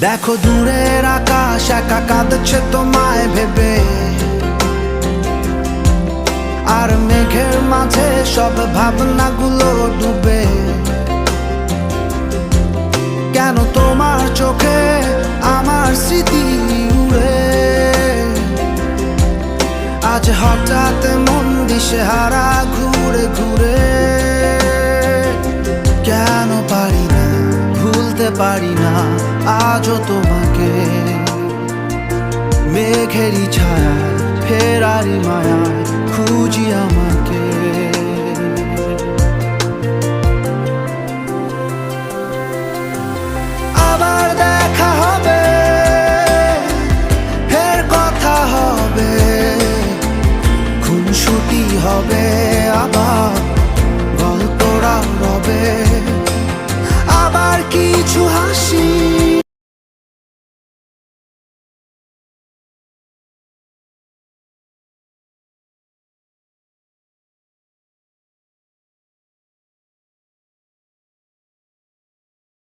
দেখো দূরের আকাশ একা কাঁদছে তোমায় ভেবে, আর মেঘের মাঝে সব ভাবনাগুলো ডুবে। কেন তোমার চোখে আমার স্মৃতি উড়ে, আজ হঠাৎ মন দিশেহারা ঘুরে ঘুরে। কেন পারি না ভুলতে পারি না আজও তোমাকে, মেঘেরই ছায়া ফেরারি মায়া খুঁজি আমাকে। আবার দেখা হবে, ফের কথা হবে, খুনসুটি হবে, আবার গল্পরা রবে, আবার কিছু